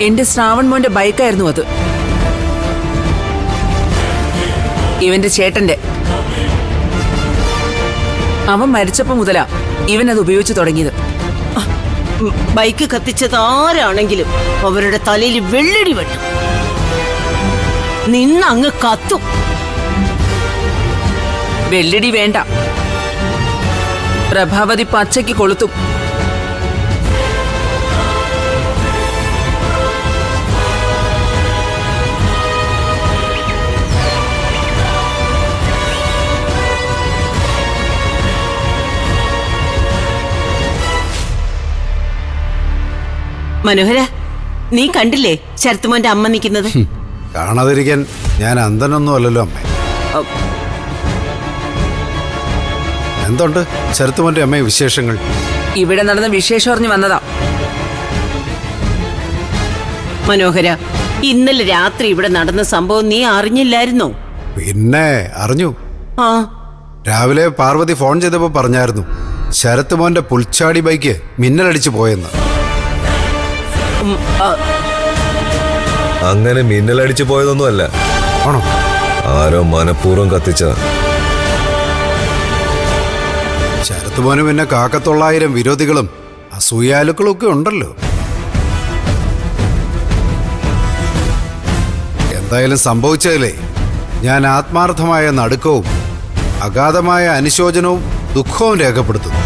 എന്റെ ശ്രാവൺ മോന്റെ ബൈക്കായിരുന്നു അത്. ഇവന്റെ ചേട്ടന്റെ. അവൻ മരിച്ചപ്പോ മുതലാ ഇവൻ അത് ഉപയോഗിച്ചു തുടങ്ങിയത്. ബൈക്ക് കത്തിച്ചത് ആരാണെങ്കിലും അവരുടെ തലയിൽ വെള്ളടി വെട്ടും. നിന്നങ്ങ് കത്തും. വെള്ളടി വേണ്ട, പ്രഭാവതി പച്ചയ്ക്ക് കൊളുത്തും. മനോഹര, നീ കണ്ടില്ലേ ശരത്തുമോന്റെ അമ്മ നിൽക്കുന്നത്? കാണാതിരിക്കാൻ ഞാൻ അന്ധനൊന്നും അല്ലല്ലോ അമ്മേ. എന്തുണ്ട് ശരത്തുമോന്റെ അമ്മ വിശേഷങ്ങൾ? ഇവിടെ നടന്ന വിശേഷം അറിഞ്ഞു വന്നതാ. മനോഹര, ഇന്നലെ രാത്രി ഇവിടെ നടന്ന സംഭവം നീ അറിഞ്ഞില്ലായിരുന്നോ? പിന്നെ അറിഞ്ഞു. ആ, രാവിലെ പാർവതി ഫോൺ ചെയ്തപ്പോ പറഞ്ഞായിരുന്നു ശരത്തുമോന്റെ പുൽച്ചാടി ബൈക്ക് മിന്നലടിച്ചു പോയെന്ന്. അങ്ങനെ മിന്നലടിച്ചു പോയതൊന്നുമല്ല. ആണോ? ആരോ മനഃപൂർവ്വം കത്തിച്ച. ശരത്തുമോന് പിന്നെ 900,000 വിരോധികളും അസൂയാലുക്കളും ഒക്കെ ഉണ്ടല്ലോ. എന്തായാലും സംഭവിച്ചതിലേ ഞാൻ ആത്മാർത്ഥമായ നടുക്കവും അഗാധമായ അനുശോചനവും ദുഃഖവും രേഖപ്പെടുത്തുന്നു.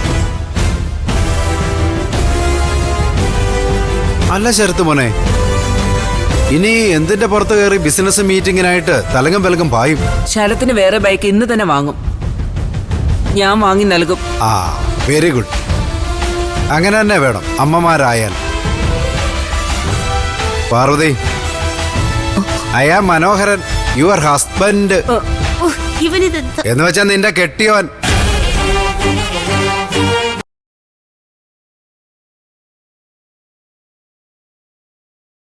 അല്ല ശരത്തുമോനെ, ഇനി എന്തിന്റെ പുറത്ത് കയറി ബിസിനസ് മീറ്റിങ്ങിനായിട്ട് തലങ്ങും വിലങ്ങും പായും? ശരത്തിന് വേറെ ബൈക്ക് ഇന്ന് തന്നെ വാങ്ങും. ഞാൻ വാങ്ങി നൽകും. ആ, വെരി ഗുഡ്. അങ്ങനെ തന്നെ വേണം അമ്മമാരായാൽ. Parvathi, I am Manoharan, your husband. എന്ന് വെച്ചാൽ നിന്റെ കെട്ടിയവൻ